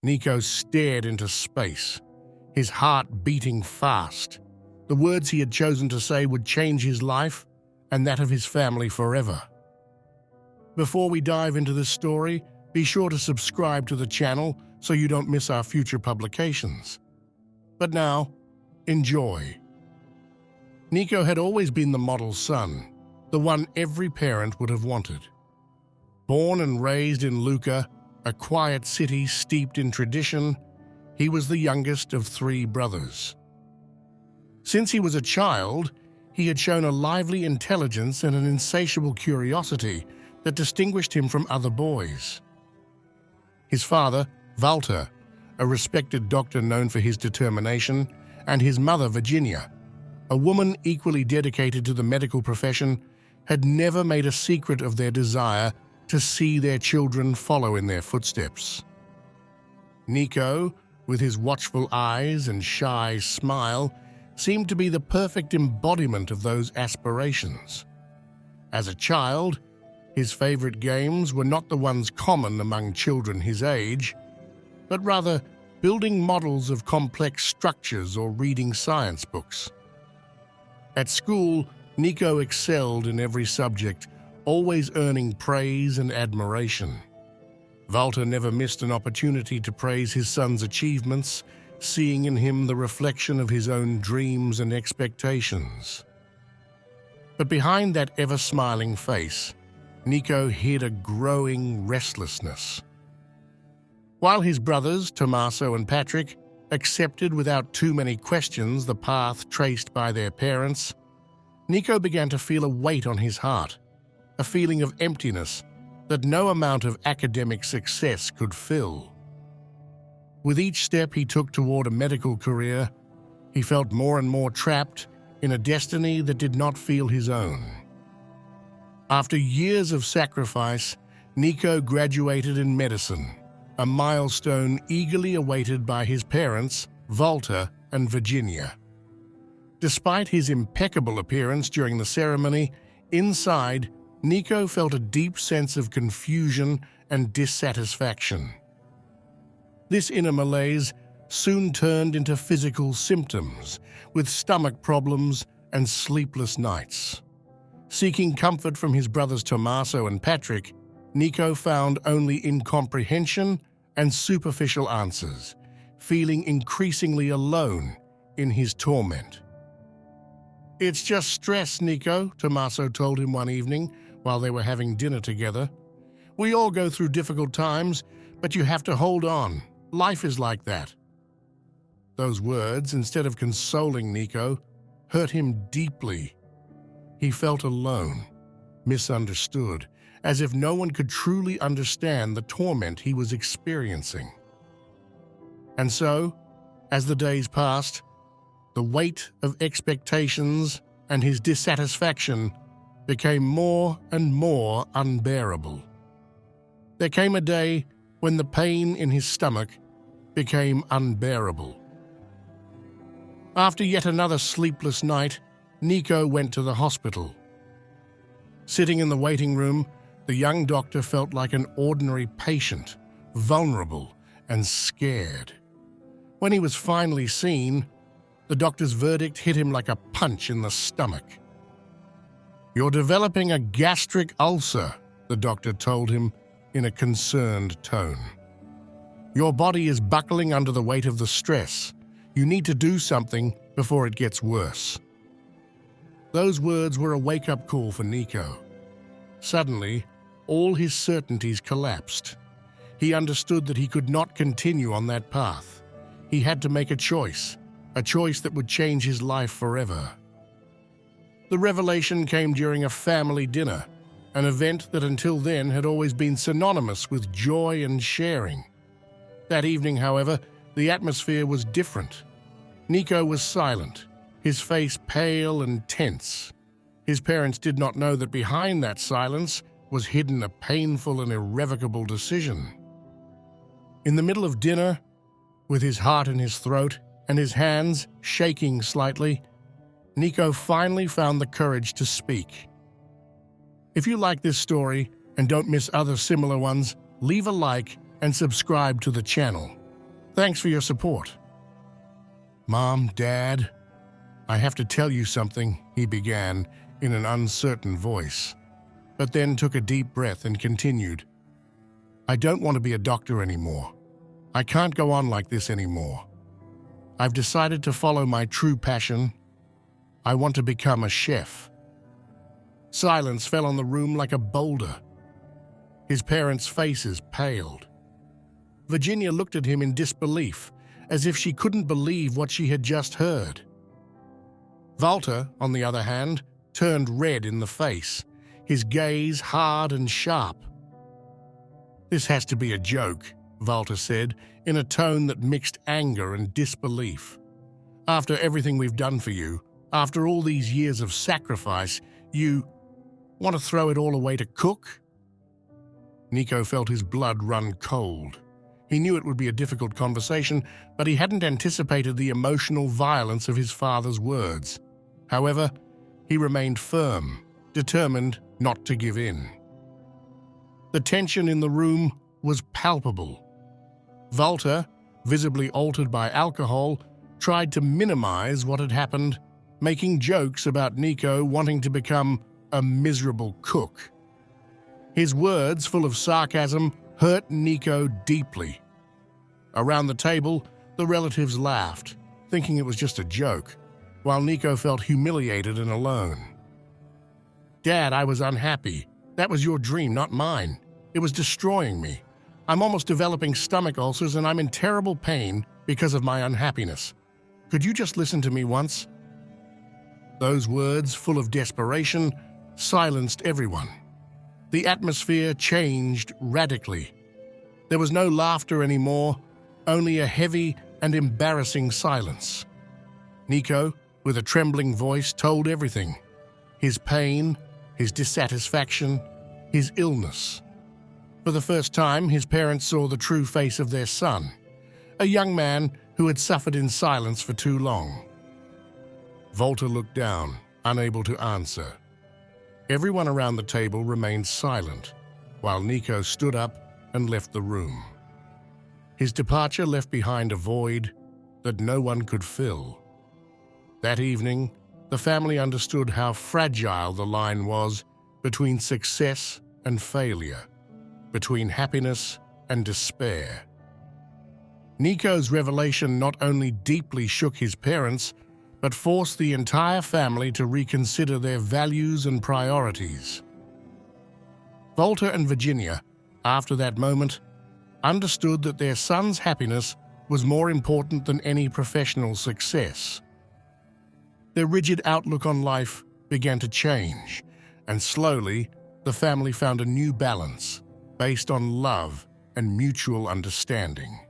Nico stared into space, his heart beating fast. The words he had chosen to say would change his life and that of his family forever. Before we dive into this story, be sure to subscribe to the channel so you don't miss our future publications. But now, enjoy. Nico had always been the model son, the one every parent would have wanted. Born and raised in Lucca, a quiet city steeped in tradition, he was the youngest of 3 brothers. Since he was a child, he had shown a lively intelligence and an insatiable curiosity that distinguished him from other boys. His father, Walter, a respected doctor known for his determination, and his mother, Virginia, a woman equally dedicated to the medical profession, had never made a secret of their desire to see their children follow in their footsteps. Nico, with his watchful eyes and shy smile, seemed to be the perfect embodiment of those aspirations. As a child, his favorite games were not the ones common among children his age, but rather building models of complex structures or reading science books. At school, Nico excelled in every subject, always earning praise and admiration. Walter never missed an opportunity to praise his son's achievements, seeing in him the reflection of his own dreams and expectations. But behind that ever-smiling face, Nico hid a growing restlessness. While his brothers, Tommaso and Patrick, accepted without too many questions the path traced by their parents, Nico began to feel a weight on his heart, a feeling of emptiness that no amount of academic success could fill. With each step he took toward a medical career, he felt more and more trapped in a destiny that did not feel his own. After years of sacrifice, Nico graduated in medicine, a milestone eagerly awaited by his parents, Walter and Virginia. Despite his impeccable appearance during the ceremony, inside, Nico felt a deep sense of confusion and dissatisfaction. This inner malaise soon turned into physical symptoms, with stomach problems and sleepless nights. Seeking comfort from his brothers Tommaso and Patrick, Nico found only incomprehension and superficial answers, feeling increasingly alone in his torment. "It's just stress, Nico," Tommaso told him one evening while they were having dinner together. "We all go through difficult times, but you have to hold on. Life is like that." Those words, instead of consoling Nico, hurt him deeply. He felt alone, misunderstood, as if no one could truly understand the torment he was experiencing. And so, as the days passed, the weight of expectations and his dissatisfaction became more and more unbearable. There came a day when the pain in his stomach became unbearable. After yet another sleepless night, Nico went to the hospital. Sitting in the waiting room, the young doctor felt like an ordinary patient, vulnerable and scared. When he was finally seen, the doctor's verdict hit him like a punch in the stomach. "You're developing a gastric ulcer," the doctor told him in a concerned tone. "Your body is buckling under the weight of the stress. You need to do something before it gets worse." Those words were a wake-up call for Nico. Suddenly, all his certainties collapsed. He understood that he could not continue on that path. He had to make a choice that would change his life forever. The revelation came during a family dinner, an event that until then had always been synonymous with joy and sharing. That evening, however, the atmosphere was different. Nico was silent, his face pale and tense. His parents did not know that behind that silence was hidden a painful and irrevocable decision. In the middle of dinner, with his heart in his throat and his hands shaking slightly, Nico finally found the courage to speak. If you like this story and don't miss other similar ones, leave a like and subscribe to the channel. Thanks for your support. Mom, Dad, I have to tell you something, he began in an uncertain voice, but then took a deep breath and continued. I don't want to be a doctor anymore. I can't go on like this anymore. I've decided to follow my true passion. I want to become a chef. Silence fell on the room like a boulder. His parents' faces paled. Virginia looked at him in disbelief, as if she couldn't believe what she had just heard. Walter, on the other hand, turned red in the face, his gaze hard and sharp. This has to be a joke, Walter said, in a tone that mixed anger and disbelief. After everything we've done for you, after all these years of sacrifice, you want to throw it all away to cook? Nico felt his blood run cold. He knew it would be a difficult conversation, but he hadn't anticipated the emotional violence of his father's words. However, he remained firm, determined not to give in. The tension in the room was palpable. Walter, visibly altered by alcohol, tried to minimize what had happened, making jokes about Nico wanting to become a miserable cook. His words, full of sarcasm, hurt Nico deeply. Around the table, the relatives laughed, thinking it was just a joke, while Nico felt humiliated and alone. Dad, I was unhappy. That was your dream, not mine. It was destroying me. I'm almost developing stomach ulcers and I'm in terrible pain because of my unhappiness. Could you just listen to me once? Those words, full of desperation, silenced everyone. The atmosphere changed radically. There was no laughter anymore, only a heavy and embarrassing silence. Nico, with a trembling voice, told everything. His pain, his dissatisfaction, his illness. For the first time, his parents saw the true face of their son, a young man who had suffered in silence for too long. Walter looked down, unable to answer. Everyone around the table remained silent, while Nico stood up and left the room. His departure left behind a void that no one could fill. That evening, the family understood how fragile the line was between success and failure, between happiness and despair. Nico's revelation not only deeply shook his parents, but forced the entire family to reconsider their values and priorities. Walter and Virginia, after that moment, understood that their son's happiness was more important than any professional success. Their rigid outlook on life began to change, and slowly the family found a new balance based on love and mutual understanding.